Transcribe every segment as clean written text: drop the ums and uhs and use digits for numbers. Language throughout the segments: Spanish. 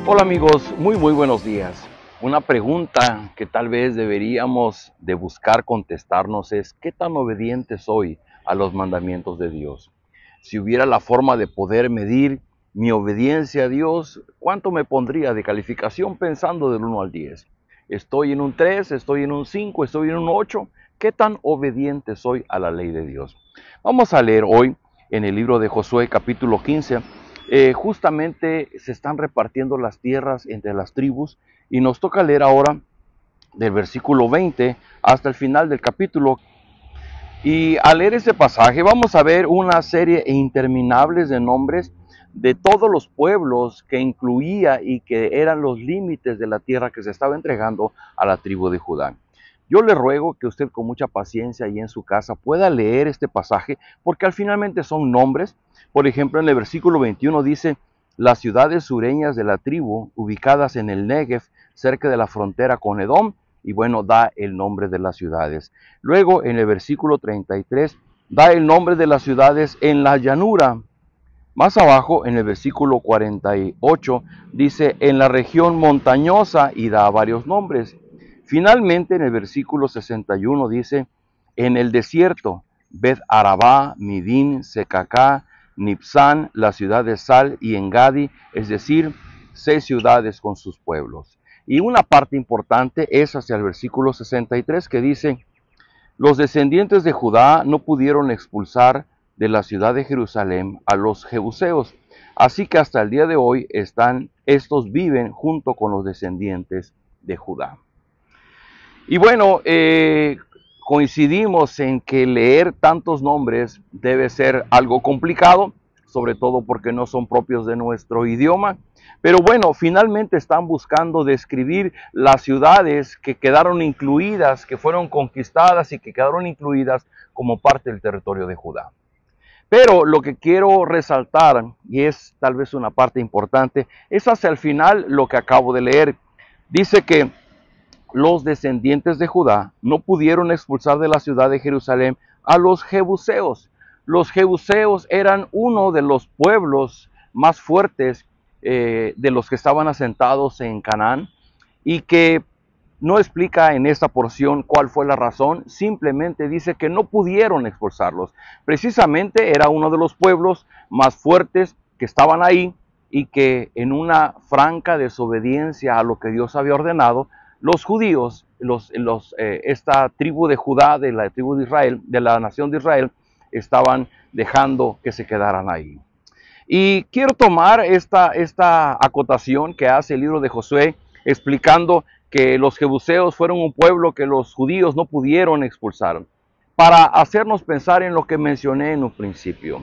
Hola amigos, muy buenos días. Una pregunta que tal vez deberíamos de buscar contestarnos es: ¿qué tan obediente soy a los mandamientos de Dios? Si hubiera la forma de poder medir mi obediencia a Dios, ¿cuánto me pondría de calificación pensando del 1 al 10? ¿Estoy en un 3? ¿Estoy en un 5? ¿Estoy en un 8? ¿Qué tan obediente soy a la ley de Dios? Vamos a leer hoy en el libro de Josué capítulo 15. Justamente se están repartiendo las tierras entre las tribus y nos toca leer ahora del versículo 20 hasta el final del capítulo. Y al leer este pasaje vamos a ver una serie interminables de nombres de todos los pueblos que incluía y que eran los límites de la tierra que se estaba entregando a la tribu de Judá. Yo le ruego que usted con mucha paciencia y en su casa pueda leer este pasaje, porque al finalmente son nombres. Por ejemplo, en el versículo 21 dice: las ciudades sureñas de la tribu, ubicadas en el Negev, cerca de la frontera con Edom, y bueno, da el nombre de las ciudades. Luego, en el versículo 33, da el nombre de las ciudades en la llanura. Más abajo, en el versículo 48, dice en la región montañosa y da varios nombres. Finalmente, en el versículo 61 dice en el desierto: Bet Arabá, Midín, Secacá, Nipsán, la ciudad de Sal y Engadi, es decir, 6 ciudades con sus pueblos. Y una parte importante es hacia el versículo 63, que dice: los descendientes de Judá no pudieron expulsar de la ciudad de Jerusalén a los jebuseos, así que hasta el día de hoy estos viven junto con los descendientes de Judá. Y bueno, coincidimos en que leer tantos nombres debe ser algo complicado, sobre todo porque no son propios de nuestro idioma. Pero bueno, finalmente están buscando describir las ciudades que quedaron incluidas, que fueron conquistadas y que quedaron incluidas como parte del territorio de Judá. Pero lo que quiero resaltar, y es tal vez una parte importante, es hacia el final lo que acabo de leer. Dice que los descendientes de Judá no pudieron expulsar de la ciudad de Jerusalén a los jebuseos. Los jebuseos eran uno de los pueblos más fuertes de los que estaban asentados en Canaán, y que no explica en esta porción cuál fue la razón, simplemente dice que no pudieron expulsarlos. Precisamente era uno de los pueblos más fuertes que estaban ahí, y que en una franca desobediencia a lo que Dios había ordenado, los judíos, esta tribu de Judá, de la tribu de Israel, de la nación de Israel, estaban dejando que se quedaran ahí. Y quiero tomar esta acotación que hace el libro de Josué, explicando que los jebuseos fueron un pueblo que los judíos no pudieron expulsar, para hacernos pensar en lo que mencioné en un principio.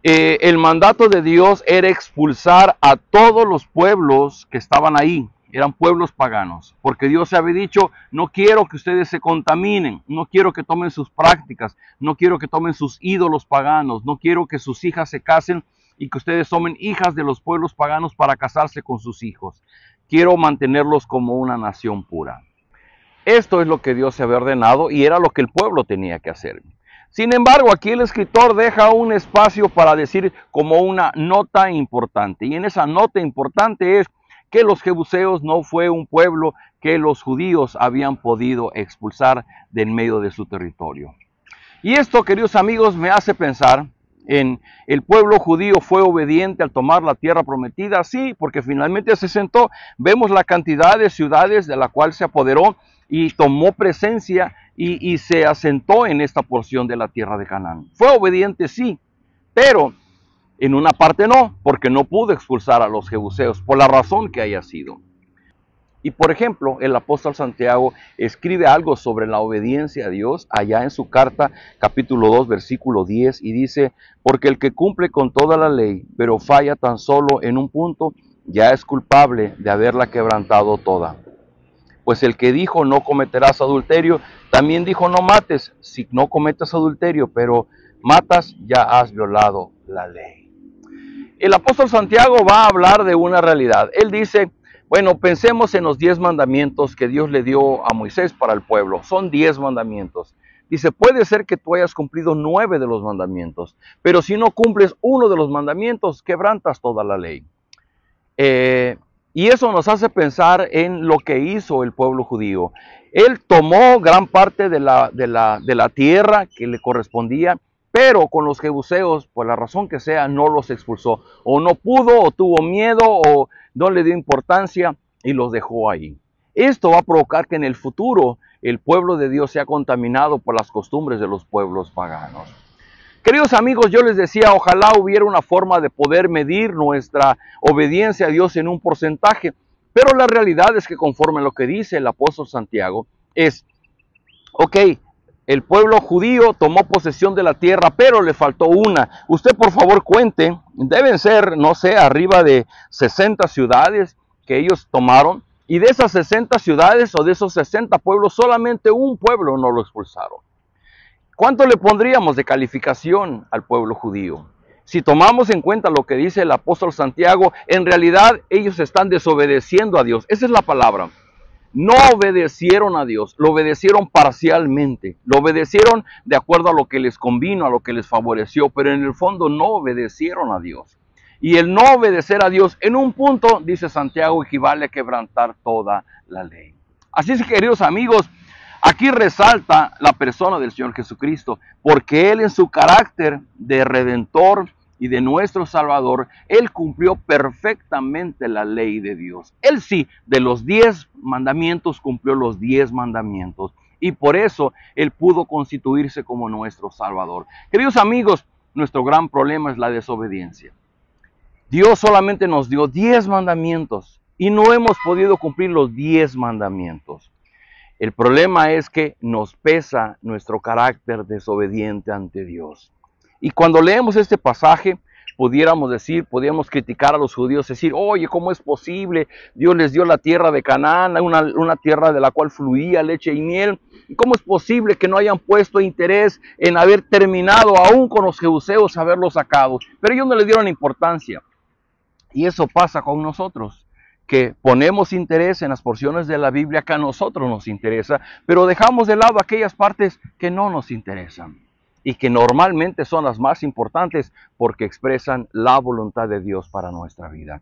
El mandato de Dios era expulsar a todos los pueblos que estaban ahí. Eran pueblos paganos, porque Dios había dicho: no quiero que ustedes se contaminen, no quiero que tomen sus prácticas, no quiero que tomen sus ídolos paganos, no quiero que sus hijas se casen y que ustedes tomen hijas de los pueblos paganos para casarse con sus hijos. Quiero mantenerlos como una nación pura. Esto es lo que Dios se había ordenado y era lo que el pueblo tenía que hacer. Sin embargo, aquí el escritor deja un espacio para decir como una nota importante. Y en esa nota importante es que los jebuseos no fue un pueblo que los judíos habían podido expulsar de en medio de su territorio. Y esto, queridos amigos, me hace pensar en: el pueblo judío fue obediente al tomar la tierra prometida. Sí, porque finalmente se sentó. Vemos la cantidad de ciudades de la cual se apoderó y tomó presencia y se asentó en esta porción de la tierra de Canaán. Fue obediente, sí, pero en una parte no, porque no pudo expulsar a los jebuseos, por la razón que haya sido. Y por ejemplo, el apóstol Santiago escribe algo sobre la obediencia a Dios allá en su carta, capítulo 2, versículo 10, y dice: porque el que cumple con toda la ley, pero falla tan solo en un punto, ya es culpable de haberla quebrantado toda. Pues el que dijo: no cometerás adulterio, también dijo: no mates. Si no cometes adulterio, pero matas, ya has violado la ley. El apóstol Santiago va a hablar de una realidad. Él dice: bueno, pensemos en los 10 mandamientos que Dios le dio a Moisés para el pueblo. Son 10 mandamientos. Dice: puede ser que tú hayas cumplido 9 de los mandamientos, pero si no cumples uno de los mandamientos, quebrantas toda la ley. Y eso nos hace pensar en lo que hizo el pueblo judío. Él tomó gran parte de la tierra que le correspondía, pero con los jebuseos, por la razón que sea, no los expulsó. O no pudo, o tuvo miedo, o no le dio importancia y los dejó ahí. Esto va a provocar que en el futuro el pueblo de Dios sea contaminado por las costumbres de los pueblos paganos. Queridos amigos, yo les decía, ojalá hubiera una forma de poder medir nuestra obediencia a Dios en un porcentaje, pero la realidad es que conforme a lo que dice el apóstol Santiago, es, ok, el pueblo judío tomó posesión de la tierra, pero le faltó una. Usted por favor cuente, deben ser, no sé, arriba de 60 ciudades que ellos tomaron, y de esas 60 ciudades o de esos 60 pueblos, solamente un pueblo no lo expulsaron. ¿Cuánto le pondríamos de calificación al pueblo judío? Si tomamos en cuenta lo que dice el apóstol Santiago, en realidad ellos están desobedeciendo a Dios. Esa es la palabra. No obedecieron a Dios, lo obedecieron parcialmente, lo obedecieron de acuerdo a lo que les convino, a lo que les favoreció, pero en el fondo no obedecieron a Dios. Y el no obedecer a Dios en un punto, dice Santiago, equivale a quebrantar toda la ley. Así es, queridos amigos, aquí resalta la persona del Señor Jesucristo, porque Él en su carácter de Redentor y de nuestro Salvador, Él cumplió perfectamente la ley de Dios. Él sí, de los 10 mandamientos, cumplió los 10 mandamientos. Y por eso Él pudo constituirse como nuestro Salvador. Queridos amigos, nuestro gran problema es la desobediencia. Dios solamente nos dio 10 mandamientos y no hemos podido cumplir los 10 mandamientos. El problema es que nos pesa nuestro carácter desobediente ante Dios. Y cuando leemos este pasaje, podríamos criticar a los judíos, decir, oye, ¿cómo es posible? Dios les dio la tierra de Canaán, una tierra de la cual fluía leche y miel. ¿Cómo es posible que no hayan puesto interés en haber terminado aún con los jebuseos, haberlos sacado? Pero ellos no le dieron importancia. Y eso pasa con nosotros, que ponemos interés en las porciones de la Biblia que a nosotros nos interesa, pero dejamos de lado aquellas partes que no nos interesan y que normalmente son las más importantes porque expresan la voluntad de Dios para nuestra vida.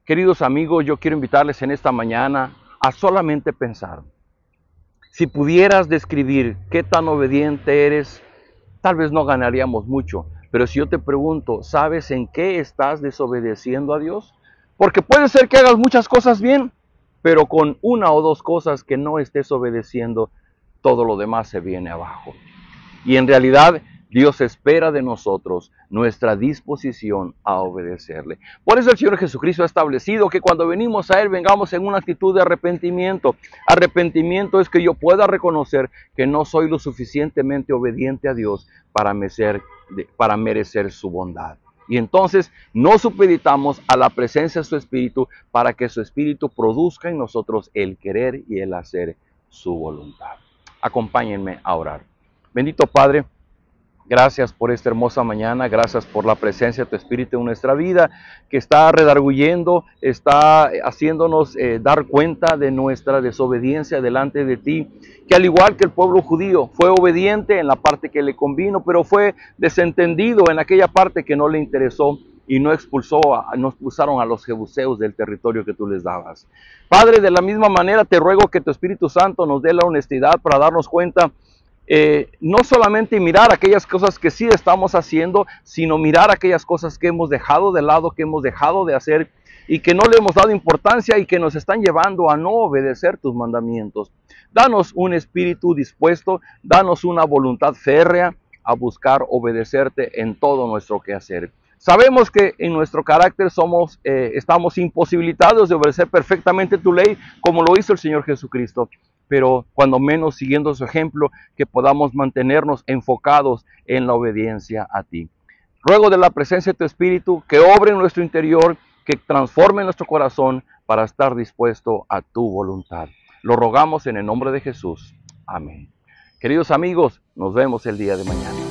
Queridos amigos, yo quiero invitarles en esta mañana a solamente pensar. Si pudieras describir qué tan obediente eres, tal vez no ganaríamos mucho. Pero si yo te pregunto, ¿sabes en qué estás desobedeciendo a Dios? Porque puede ser que hagas muchas cosas bien, pero con una o dos cosas que no estés obedeciendo, todo lo demás se viene abajo. Y en realidad Dios espera de nosotros nuestra disposición a obedecerle. Por eso el Señor Jesucristo ha establecido que cuando venimos a Él, vengamos en una actitud de arrepentimiento. Arrepentimiento es que yo pueda reconocer que no soy lo suficientemente obediente a Dios para merecer su bondad. Y entonces nos supeditamos a la presencia de su Espíritu para que su Espíritu produzca en nosotros el querer y el hacer su voluntad. Acompáñenme a orar. Bendito Padre, gracias por esta hermosa mañana, gracias por la presencia de tu Espíritu en nuestra vida, que está redarguyendo, está haciéndonos dar cuenta de nuestra desobediencia delante de ti, que al igual que el pueblo judío, fue obediente en la parte que le convino, pero fue desentendido en aquella parte que no le interesó y no expulsaron a los jebuseos del territorio que tú les dabas. Padre, de la misma manera te ruego que tu Espíritu Santo nos dé la honestidad para darnos cuenta no solamente mirar aquellas cosas que sí estamos haciendo, sino mirar aquellas cosas que hemos dejado de lado, que hemos dejado de hacer y que no le hemos dado importancia y que nos están llevando a no obedecer tus mandamientos. Danos un espíritu dispuesto, danos una voluntad férrea a buscar obedecerte en todo nuestro quehacer. Sabemos que en nuestro carácter estamos imposibilitados de obedecer perfectamente tu ley, como lo hizo el Señor Jesucristo. Pero cuando menos siguiendo su ejemplo, que podamos mantenernos enfocados en la obediencia a ti. Ruego de la presencia de tu Espíritu que obre en nuestro interior, que transforme nuestro corazón para estar dispuesto a tu voluntad. Lo rogamos en el nombre de Jesús. Amén. Queridos amigos, nos vemos el día de mañana.